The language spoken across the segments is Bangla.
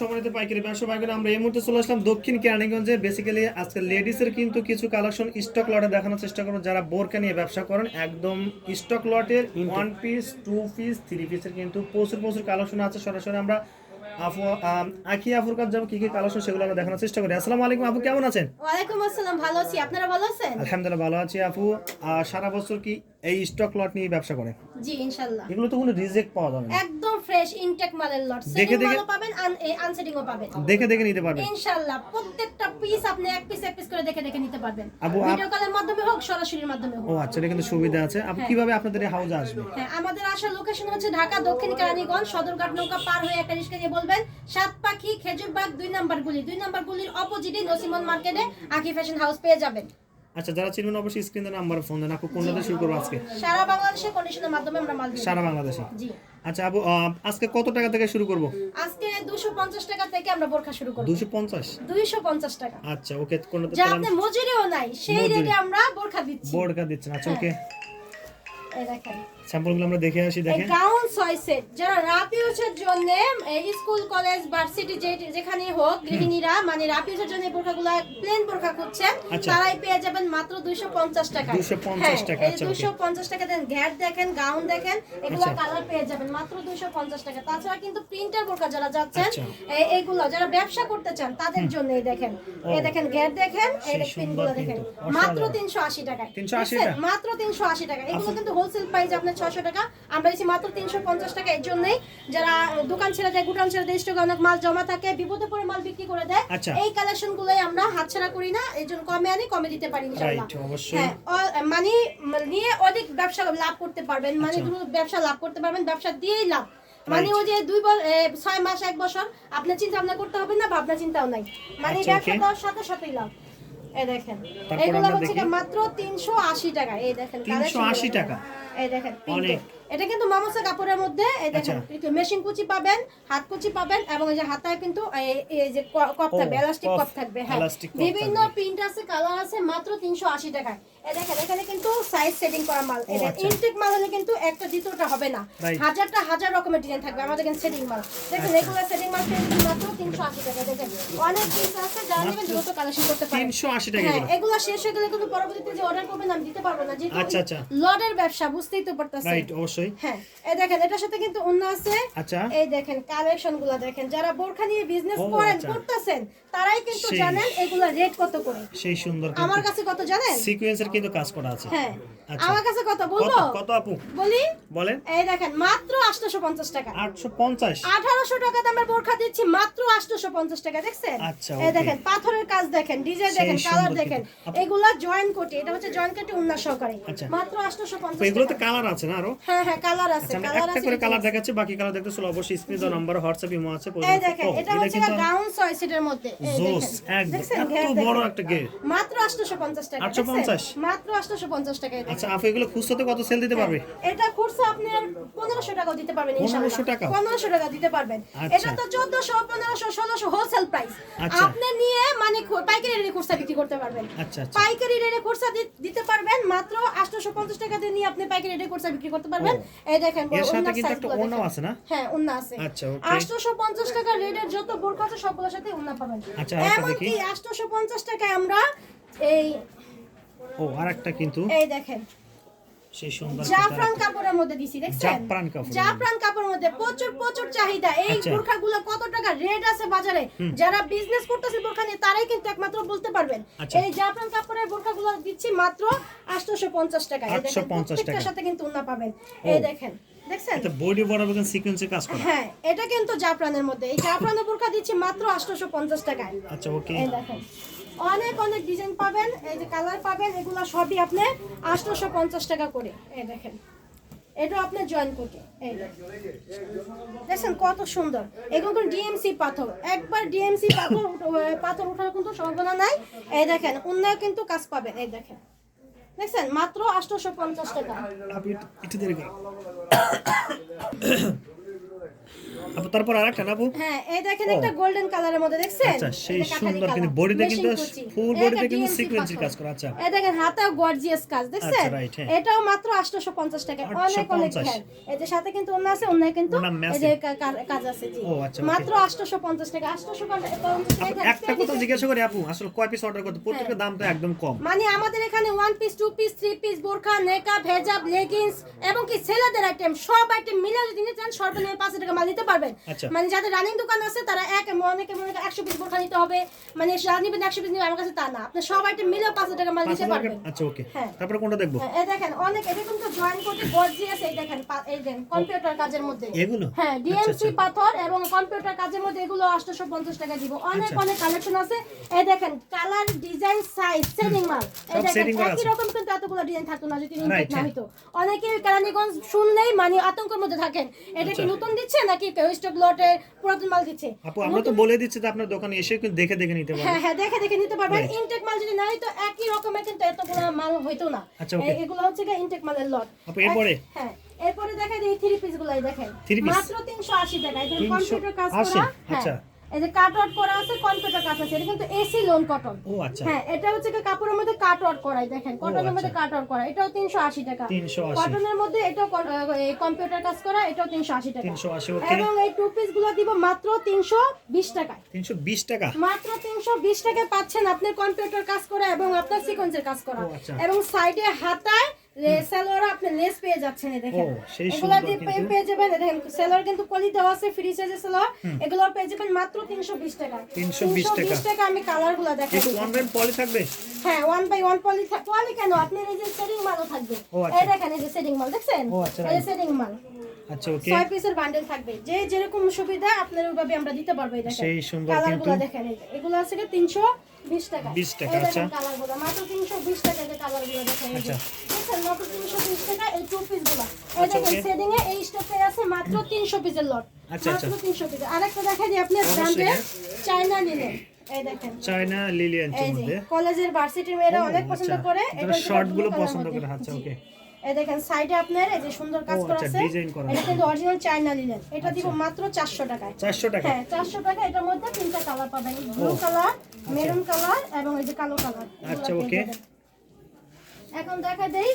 সম্মানিত পাইকারি ব্যবসা ভাইরা, আমরা এই মুহূর্তে চলে আসলাম দক্ষিণ কেরানীগঞ্জে। বেসিক্যালি আজকে লেডিসের কিন্তু কিছু কালেকশন স্টক লটে দেখানোর চেষ্টা করবো। যারা বোরকা নিয়ে ব্যবসা করেন, একদম স্টক লটের 1 পিস 2 পিস 3 পিসের কিন্তু প্রচুর কালেকশন আছে। সরাসরি আমরা আখি আপুর কাছে যাবো, কি কি কালেকশন সেগুলো আমরা দেখানোর চেষ্টা করি। আসসালামু আলাইকুম আপু, কেমন আছেন? ওয়ালাইকুম আসসালাম, ভালো আছি। আপনারা ভালো আছেন? আলহামদুলিল্লাহ ভালো আছি আপু। সারা বছর কি এই স্টক লট নিয়ে ব্যবসা করেন? জি ইনশাআল্লাহ। এগুলো তো কোনো রিজেক্ট পাওয়া যাবে না, একদম ফ্রেশ ইনটেক মালের লট। দেখে সেটিং মালও পাবেন, আনসেটিংও পাবেন। দেখে নিতে পারবেন ইনশাআল্লাহ। প্রত্যেকটা পিস আপনি এক পিস করে দেখে নিতে পারবেন। আপু, ভিডিও কলের মাধ্যমে হোক, সরাসরির মাধ্যমে হোক। ও আচ্ছা, এটা কিন্তু সুবিধা আছে। আপনি কিভাবে আপনাদের এই হাউজে আসবে? হ্যাঁ, আমাদের আসার লোকেশন হচ্ছে ঢাকা দক্ষিণ কেরানীগঞ্জ, সদরঘাট নৌকা পার হয়ে একটা রিক্সা দিয়ে বলবেন সাতপাখি খেজুরবাগ 2 নম্বর গুলির অপোজিটে নসিমন মার্কেটে আকি ফ্যাশন হাউস পেয়ে যাবেন। আচ্ছা, যারা চিনবেন অবশ্যই স্ক্রিনে নাম্বার ফোন দেন। আপু কোনটা শুরু করব আজকে? সারা বাংলাদেশে কন্ডিশনের মাধ্যমে আমরা মাল দিই। সারা বাংলাদেশে? জি। আচ্ছা আপু, আজকে কত টাকা থেকে শুরু করব? আজকে 250 টাকা থেকে আমরা বোরকা শুরু করব। 250 টাকা। আচ্ছা ওকে, কোনটা যা আপনি মজুরিও নাই, সেই রেটে আমরা বোরকা দিচ্ছি। বোরকা দিচ্ছেন? আচ্ছা ওকে, এই দেখেন স্যাম্পলগুলো আমরা দেখে আসি। দেখেন, এই গাউন 6 সেট যারা রাফ ইউজের জন্য, স্কুল কলেজ ভার্সিটি যেখানে হোক, গৃহিণীরা মানে রাফ ইউজের জন্য বোরকাগুলো প্লেন বোরকা খুঁজছেন, তারাই পেয়ে যাবেন মাত্র 250 টাকা। 250 টাকা। আচ্ছা, 250 টাকা দেন। ঘ্যাট দেখেন, গাউন দেখেন, এগুলো কালার পেয়ে যাবেন মাত্র 250 টাকা। তাছাড়া কিন্তু প্রিন্টার বোরকা যারা যাচ্ছেন, এইগুলো যারা ব্যবসা করতে চান তাদের জন্য এই দেখেন, ঘ্যাট দেখেন, এই প্রিন্টগুলো দেখেন মাত্র 380 টাকা। 380 টাকা, মাত্র 380 টাকা। এগুলো কিন্তু হোলসেল প্রাইস আপনার 600 টাকা, আমরা দিচ্ছি মাত্র 350 টাকা। এর জন্যই যারা দোকান ছেড়ে দেয়, গুদাম ছেড়ে দেয়, স্টকে অনেক মাল জমা থাকে, বিপদে পড়ে মাল বিক্রি করে দেয়, এই কালেকশন গুলোই আমরা হাতছাড়া করি না। এই জন্য কমে দিতে পারি ইনশাআল্লাহ। হ্যাঁ, মানে নিয়ে অধিক ব্যবসা লাভ করতে পারবেন, মানে দ্রুত ব্যবসা লাভ করতে পারবেন, ব্যবসা দিয়েই লাভ। মানে ওই যে 6 মাস 1 বছর আপনার চিন্তা ভাবনা করতে হবে না, ভাবনা চিন্তাও নাই, মানে ব্যবসা করার সাথে সাথেই লাভ। এই দেখেন, এগুলো হচ্ছে মাত্র 380 টাকা। এই দেখেন 380 টাকা। এই দেখেন এটা কিন্তু মামসা কাপড়ের মধ্যে। এই দেখেন মেশিন কুচি পাবেন, হাত কুচি পাবেন, এবং এই যে হাতায় কিন্তু এই যে কপ থাকবে, এলাস্টিক কপ থাকবে। হ্যাঁ, বিভিন্ন প্রিন্ট আছে, কালার আছে, মাত্র 380 টাকা। এই দেখেন এখানে কিন্তু সাইজ সেটিং করা মাল। এটা ইনটেক মাল হলে কিন্তু একটা দ্বিতীয়টা হবে না, হাজার রকমের ডিজাইন থাকবে। আমাদের এখানে সেটিং মাল দেখেন, রেগুলার সেটিং মাল মাত্র 380 টাকা। দেখেন অনেক পিস আছে, যারা নেবেন দ্রুত কালেকশন করতে পারেন। 380 টাকা। হ্যাঁ, এগুলো শেষ হয়ে গেলে কিন্তু পরবর্তীতে যে অর্ডার করবেন আমি দিতে পারবো না, যেহেতু লটের ব্যবসা, বুঝতেই তো পারতেছেন। রাইট, অবশ্যই। হ্যাঁ, এই দেখেন এটার সাথে কিন্তু ওন্না আছে। আচ্ছা, এই দেখেন কালেকশনগুলো দেখেন, যারা বোরকা নিয়ে বিজনেস করতেছেন তারাই কিন্তু জানেন এগুলা রেট কত করে। সেই সুন্দর। আমার কাছে কত জানেন? সিকোয়েন্সের কিন্তু কাজ করা আছে। হ্যাঁ, আচ্ছা আমার কাছে কত বলবো? কত আপু বলি, বলেন। এই দেখেন মাত্র 850 টাকা। 850? 1800 টাকা দামের বোরকা দিচ্ছি মাত্র 850 টাকা। দেখছেন? আচ্ছা, এই দেখেন পাথরের কাজ দেখেন, ডিজাইন দেখেন, কালার দেখেন, এগুলা জয়েন কোটে, এটা হচ্ছে জয়েন কোটে উন্না সহকারে, মাত্র 850 টাকা। এগুলোতে কালার আছে না আরো? হ্যাঁ, কালার আছে, একটা করে কালার দেখাচ্ছি, বাকি কালার দেখতে চলো অবশ্যই স্ক্রিনে দেওয়া নাম্বার, হোয়াটসঅ্যাপ, ইমো আছে। এই দেখেন এটা হচ্ছে গাউন 6 সেটের মধ্যে। এই দেখেন এত বড় একটা গেট, মাত্র 850 টাকা। 850? মাত্র 850 টাকা। আচ্ছা আপু, এগুলো খুচরাতে কত সেল দিতে পারবে? এটা খুচরা আপনি 1500 টাকা দিতে পারবেন ইনশাআল্লাহ। 1500 টাকা? 1500 টাকা দিতে পারবেন। এটা তো 1400, 1500, 1600 হোলসেল প্রাইস। আপনি নিয়ে মানে পাইকারি রেটে খুচরা বিক্রি করতে পারবেন। পাইকারি রেটে খুচরা দিতে পারবেন মাত্র 850 টাকা দিয়ে নিয়ে আপনি পাইকারি রেটে খুচরা বিক্রি করতে পারবেন। এই দেখেন এর সাথে কিন্তু একটা ওন্না আছে না? হ্যাঁ, ওন্না আছে। আচ্ছা ওকে, 850 টাকা রেটের যত বোরকা আছে সবগুলোর সাথে ওন্না পাবেন। আচ্ছা, এমনকি 850 টাকায় আমরা এই আরেকটা কিন্তু এই দেখেন সেই সুন্দর জাফরান কাপড়ের মধ্যে দিছি। দেখছেন? জাফরান কাপড়ের মধ্যে প্রচুর চাহিদা। এই বোরকাগুলো কত টাকা রেট আছে বাজারে, যারা বিজনেস করতেছে বোরকা নিয়ে তারাই কিন্তু একমাত্র বলতে পারবেন। এই জাফরান কাপড়ের বোরকাগুলো দিচ্ছি মাত্র 850 টাকা। এই দেখেন প্রত্যেকটার সাথে কিন্তু ওন্না পাবেন। এই দেখেন, দেখছেন এটা বডি বরাবর সিকোয়েন্সে কাজ করা। হ্যাঁ, এটা কিন্তু জাফরানের মধ্যে। এই জাফরানের বোরকা দিচ্ছি মাত্র 850 টাকায়। আচ্ছা ওকে, এই দেখেন অনেক ডিজাইন পাবেন, এই যে কালার পাবেন, এগুলো সবই আপনি 850 টাকা করে। এই দেখেন এটা আপনি জয়েন করতে, এই দেখেন কত সুন্দর। এগুলো ডিএমসি পাথর, একবার ডিএমসি পাথর ওঠার কিন্তু সম্ভাবনা নাই। এই দেখেন অন্যায় কিন্তু কাজ পাবেন। এই দেখেন, দেখছেন মাত্র 850 টাকা। আপু তারপর আরেকটা না আপু? হ্যাঁ এই দেখেন একটা গোল্ডেন কালারের মধ্যে দেখছেন? আচ্ছা সেই এটা কাঠালি সুন্দর, কিন্তু কালার। বডিতে কিন্তু Machine কুচি। ফুল এটা বডিতে কিন্তু DMC সিকোয়েন্সের পাথর। কাজ করা। আচ্ছা এই দেখেন হাতেও গর্জিয়াস কাজ দেখছেন? আচ্ছা, right, হ্যাঁ। এটাও মাত্র 850 টাকা। অনেক অনেক 850 ঘের। এই যে সাথে কিন্তু ওন্না আছে, ওন্নায় কিন্তু ওন্না এই যে massive। কাজ আছে জি। ও, আচ্ছা, okay। মাত্র 850 টাকা। 850 টাকা একটা কথা জিজ্ঞাসা করি আপু, আসলে কয় পিস অর্ডার করতে? প্রত্যেকটা দাম তো একদম কম। মানে আমাদের এখানে 1 পিস 2 পিস 3 পিস বোরকা নেকাব হেজাব লেগিংস এবং কি ছেলেদের আইটেম সব আইটেম মিলে যদি নিতে চান সর্বনিম্ন 500 টাকা মাল নিতে পারবেন। আচ্ছা। মানে যাদের রানিং দোকান আছে তারা অনেকে 100 পিস বোরকা নিতে হবে, মানে নিবেন 100 পিস নিবে, আমার কাছে তা না, আপনি সব আইটেম মিলে 500 টাকা মাল নিতে পারবেন। আচ্ছা ওকে, হ্যাঁ। তারপরে কোনটা দেখবো? এই দেখেন অনেক এটা কিন্তু জয়েন করতে গর্জিয়াস, এই দেখেন এই দেন কম্পিউটার কাজের মধ্যে এগুলো? হ্যাঁ আচ্ছা, ডিএমসি আচ্ছা। পাথর এবং কম্পিউটার কাজের মধ্যে এগুলো 850 টাকা দিব। অনেক আচ্ছা। অনেক কালেকশন আছে। এই দেখেন কালার ডিজাইন সাইজ সেটিং মাল। এই সব দেখেন setting করা একই আছে। রকম কিন্তু এতগুলো ডিজাইন থাকতো না যদি ইনটেক Right, না হ্যাঁ। হইতো। অনেকে কেরানীগঞ্জ শুনলেই মানে আতঙ্কের মধ্যে থাকেন, এটা কি আচ্ছা। নতুন দিচ্ছে নাকি স্টক লটে পুরাতন মাল দিচ্ছে। আপু আমরা তো বলে দিচ্ছি যে আপনার দোকানে এসে কিন্তু দেখে দেখে নিতে পারবেন। হ্যাঁ হ্যাঁ দেখে দেখে নিতে পারবেন। Right. ইনটেক মাল যদি না হইতো একই রকমের কিন্তু এতগুলো মাল হইতো না। আচ্ছা, okay। এগুলো হচ্ছে ইনটেক মালের লট। আপু এরপরে? হ্যাঁ এরপরে দেখা যায় 3 পিস গুলাই দেখেন 3 piece? মাত্র 380 টাকা। এটা কম্পিউটার কাজ 380? করা। আচ্ছা। হ্যাঁ এই যে কাট আউট করা আছে, কম্পিউটার কাজ আছে, এটা কিন্তু এসি লোন কটন। ও আচ্ছা। হ্যাঁ এটা হচ্ছে কি কাপড়ের মধ্যে কাট আউট করাই দেখেন, কটনের আচ্ছা। মধ্যে কাট আউট করা, এটাও 380 টাকা। 380। কটনের মধ্যে এটাও কম্পিউটার কাজ করা, এটাও 380 টাকা। 380, ওকে। এবং এই টু পিস গুলো দিব মাত্র 320 টাকা। 320 টাকা? মাত্র 320 টাকায় পাচ্ছেন আপনার কম্পিউটার কাজ করা এবং আপনার সিকোয়েন্সের কাজ করা। ও, আচ্ছা। এবং সাইডে হাতায় সেলোয়ার আপনি লেস পেয়ে যাচ্ছেন, এই দেখেন। ও, সেই এগুলা সুন্দর দিয়ে কিন্তু। পেয়ে যাবেন, এই দেখেন সেলোয়ার কিন্তু পলি দেওয়া আছে, ফ্রি সাইজের সেলোয়ার। এগুলো পেয়ে যাবেন মাত্র 320 টাকা। 320 টাকা। 320 টাকা। আমি কালারগুলো দেখাই। একটু ওয়ান বাই পলি থাকবে? হ্যাঁ 1 বাই 1 পলি পলি কেন আপনার এই যে সেটিং মালও থাকবে। ও, আচ্ছা। এই দেখেন এই যে সেটিং মাল দেখছেন, ও, আচ্ছা, এই যে right। সেটিং মাল আচ্ছা ওকে। 6 পিসের বান্ডেল থাকবে, যে যেরকম সুবিধা আপনার ওইভাবে আমরা দিতে পারবো। এই দেখেন সেই সুন্দর কালারগুলো কিন্তু। দেখেন, এই যে এগুলো আছে কি 320 টাকা। 20 টাকা, এই দেখেন আচ্ছা। কালারগুলো মাত্র 320 টাকা। যে কালারগুলো দেখেন, এই যে আচ্ছা। দেখেন মাত্র 320 টাকা এই টু পিসগুলো। এই আচ্ছা, দেখেন okay। সেটিং এ এই স্টকে আছে মাত্র 300 পিসের লট। আচ্ছা, আচ্ছা। মাত্র 300 পিস। আরেকটা দেখাই দিই আপনি অবশ্যই, ব্র্যান্ডের হ্যাঁ। China linen. এই দেখেন চায়না লিলিয়ানের এই যে মধ্যে। কলেজের ভার্সিটির মেয়েরা ও, অনেক পছন্দ আচ্ছা। করে। যারা হচ্ছে short গুলো blue colour পছন্দ মধ্যে। করে, আচ্ছা, জি। okay। এই দেখেন সাইডে আপনার এই যে সুন্দর কাজ ও, করা আচ্ছা, আছে, design করা এটা আছে। কিন্তু অরিজিনাল চায়না লিনেন। এটা দিব মাত্র 400 টাকায়। 400 টাকা? হ্যাঁ 400 টাকা। এটার মধ্যে তিনটা কালার পাবেন, ব্লু কালার, মেরুন কালার এবং এই যে কালো কালার। আচ্ছা, okay। এখন দেখা দেই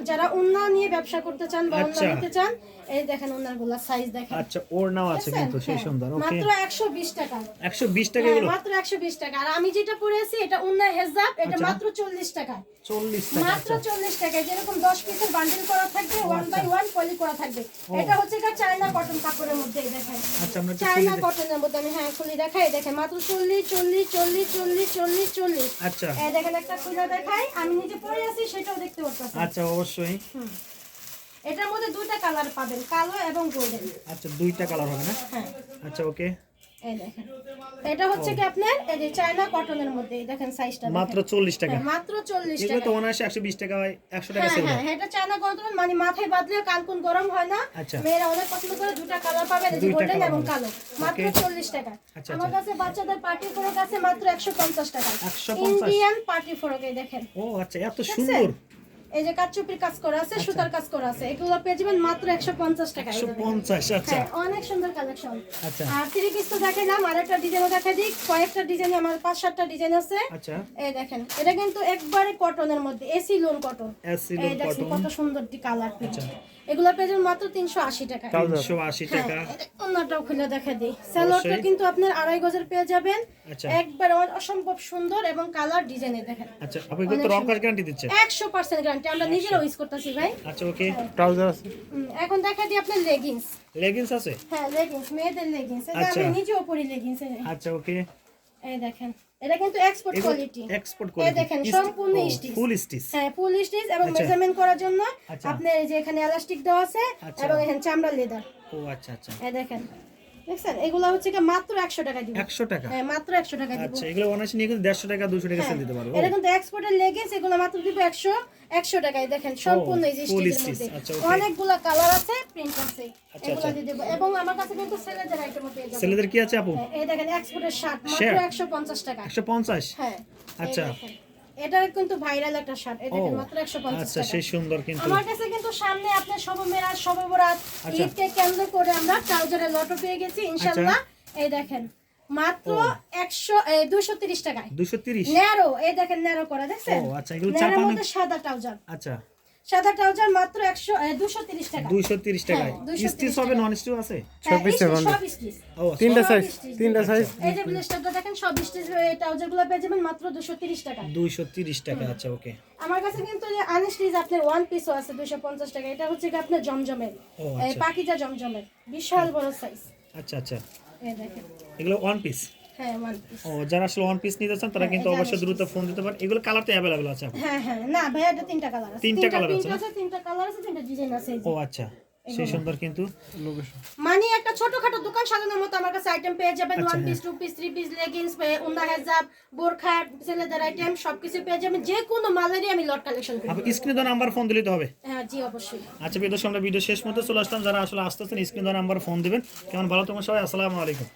যারা উন্না নিয়ে ব্যবসা করতে চান বা উন্না আচ্ছা। নিতে চান, এই দেখেন উন্নাগুলো সাইজ দেখেন। আচ্ছা ওড়নাও আছে কিন্তু সেই হ্যাঁ, সুন্দর। ওকে, মাত্র 120 টাকা। 120 টাকা হ্যাঁ, এগুলো? মাত্র 120 টাকা। আর আমি যেটা পরেছি এটা উন্না হেজাব, এটা আচ্ছা। মাত্র 40 টাকা। 40 টাকা? মাত্র আচ্ছা 40 টাকা। যেরকম 10 পিসের বান্ডেল করা থাকবে, 1 বাই 1 পলি করা থাকবে। এটা হচ্ছে চায়না কটন কাপড়ের মধ্যে, এই দেখেন আচ্ছা, আমরা একটু চায়না খুলে কটনের মধ্যে। আমি হ্যাঁ খুলে দেখাই, দেখেন মাত্র 40 40 40 40 40 40। আচ্ছা এই দেখেন একটা খুলে দেখাই, আমি নিজে পরে আছি সেটাও দেখতে পাচ্ছেন। আচ্ছা অবশ্যই। এটার মধ্যে দুইটা কালার পাবেন, কালো এবং গোল্ডেন। আচ্ছা দুইটা কালার হবে না? হ্যাঁ আচ্ছা ওকে। এই দেখেন এটা হচ্ছে কি আপনার এই যে চায়না কটনের মধ্যে, এই দেখেন সাইজটা মাত্র 40 টাকা? মাত্র 40 এগুলো টাকা। তো অনায়াসে 120 টাকা হয়, 100 টাকা হ্যাঁ সেল হ্যাঁ হয়। এটা চায়না কটন, মানে মাথায় বাঁধলে কানকুন গরম হয় না। আচ্ছা। মেয়েরা অনেক পছন্দ করে। দুটো কালার পাবেন, এই যে দুইটা গোল্ডেন colour এবং হবে। কালো। মাত্র Okay। 40 টাকা। আচ্ছা, আমার আচ্ছা। কাছে বাচ্চাদের পার্টি ফ্রক আছে মাত্র 150 টাকা। 150? ইন্ডিয়ান পার্টি ফ্রক, এই দেখেন ও আচ্ছা এত সুন্দর। এই যে কাচচুপির কাজ করা আছে, সুতার কাজ করা আছে, এগুলো পেয়ে যাবেন মাত্র 150 টাকা। 150? আচ্ছা হ্যাঁ অনেক সুন্দর কালেকশন। আচ্ছা আর থ্রি পিস তো দেখাইলাম, আরেকটা ডিজাইনও দেখা দিই। কয়েকটা ডিজাইন, আমার 5-7টা ডিজাইন আছে। আচ্ছা। এই দেখেন এটা কিন্তু একবারে কটনের মধ্যে, এসি লোন কটন। এসি এই লোন দেখেন কটন। কত সুন্দর কালার। আচ্ছা। এগুলো পেয়ে যাবেন মাত্র 380 টাকা। 380 টাকা? অন্যটাও খুলে দেখা দিই। সালোয়ারটা অবশ্যই। কিন্তু আপনার 2.5 গজের পেয়ে যাবেন। আচ্ছা। একবার অসম্ভব সুন্দর এবং কালার ডিজাইনে দেখেন। আচ্ছা আপনি তো রং কাজ গ্যারান্টি দিচ্ছে? 100% গ্যারান্টি, আমরা নিজেরাও ইউজ করতেছি ভাই। আচ্ছা ওকে। ট্রাউজার আছে? এখন দেখা দিই আপনার লেগিংস। লেগিংস আছে? হ্যাঁ লেগিংস, মেয়েদের লেগিংস। এটা আচ্ছা। আমি নিজেও পরি লেগিংস। আচ্ছা ওকে। এই দেখেন এটা কিন্তু এক্সপোর্ট কোয়ালিটি। এক্সপোর্ট এই কোয়ালিটি? দেখেন সম্পূর্ণ স্টিচ। ফুল স্টিচ? হ্যাঁ ফুল স্টিচ এবং আচ্ছা। মেজারমেন্ট করার জন্য আচ্ছা। আপনার এই যে এখানে এলাস্টিক দেওয়া আছে আচ্ছা। এবং এখানে চামড়া লেদার। ও আচ্ছা আচ্ছা। এই দেখেন দেখছেন, এগুলো হচ্ছে কি মাত্র 100 টাকা দিব। 100 টাকা? হ্যাঁ মাত্র 100 টাকা দিব। আচ্ছা এগুলো অনায়াসে নিয়ে কিন্তু 150 টাকা 200 টাকা সেল দিতে পারবো? এটা কিন্তু এক্সপোর্টের লেগিংস, এগুলো মাত্র দিব 100 টাকায়। দেখেন সম্পূর্ণ এই যে full স্টিচের stitch, মধ্যে আচ্ছা, okay। অনেকগুলো কালার আছে, প্রিন্ট আছে। আচ্ছা, এগুলো আচ্ছা। দিয়ে দেব। এবং আমার কাছে কিন্তু ছেলেদের আইটেমও পেয়ে যাবেন। ছেলেদের কি আছে আপু? এই দেখেন এক্সপোর্টের শার্ট মাত্র Shirt? 150 টাকা। 150? হ্যাঁ আচ্ছা। এই দেখেন। এটা কিন্তু ভাইরাল একটা শার্ট, এই দেখেন মাত্র 150 আচ্ছা টাকা। সেই সুন্দর কিন্তু। আমার কাছে কিন্তু সামনে আপনার শবে মেরাজ, শবে বরাত, ঈদকে কেন্দ্র করে আমরা ট্রাউজারের লটও পেয়ে গেছি ইনশাআল্লাহ। এই দেখেন মাত্র 230 টাকায় 230 ন্যারো, এই দেখেন ন্যারো করা দেখছেন। ও আচ্ছা, এগুলো ন্যারোর চাপানো। মধ্যে সাদা ট্রাউজার, আচ্ছা সাদা ট্রাউজার মাত্র 230 টাকা। 230 টাকায়। হ্যাঁ, 230 স্টিচ হবে নন স্টিচ আছে? সব স্টিচ। ও তিনটা সাইজ, স্টিচ। তিনটা সাইজ। এই যে ব্লেস্টারটা দেখেন সব স্টিচ, এই ট্রাউজারগুলো পেয়ে যাবেন মাত্র 230 টাকা। 230 টাকা। আচ্ছা ওকে। আমার কাছে কিন্তু আনস্টিচ আপনার ওয়ান পিসও আছে 250 টাকা। এটা হচ্ছে কি আপনার জমজমের, ও এই আচ্ছা পাকিজা জমজমের বিশাল বড় সাইজ। আচ্ছা আচ্ছা, এই দেখেন এগুলো ওয়ান পিস। হ্যাঁ ওয়ান পিস। ও যারা আসলে ওয়ান পিস নিতে চান তারা কিন্তু এটা অবশ্যই দ্রুত ফোন দিতে পারেন। এগুলো কালার তো অ্যাভেলেবল আছে আপনার? হ্যাঁ হ্যাঁ, না ভাইয়া এটা তিনটা কালার আছে, তিনটা কালার আছে না? তিনটা কালার আছে, তিনটা ডিজাইন আছে। এই যে। ও আচ্ছা সেই সুন্দর কিন্তু। মানে একটা ছোটখাটো দোকান সাজানোর মতো আমার কাছে আইটেম পেয়ে যাবেন। One piece, two piece, three piece, leggings, উন্না হেজাব, বোরখা, ছেলেদের আইটেম সবকিছু পেয়ে যাবেন। যে কোনো মালেরই আমি লট কালেকশন করি। আপনি স্ক্রিনে দেওয়া নাম্বার ফোন দিলে তো হবে? হ্যাঁ জি অবশ্যই। আচ্ছা প্রিয় দর্শক, আমরা ভিডিও শেষ মতো চলে আসলাম। যারা আসলে আসতেছেন স্ক্রিনে দেওয়া নাম্বার ফোন দিবেন। কেমন ভালো তোমার সবাই, আসসালামু আলাইকুম।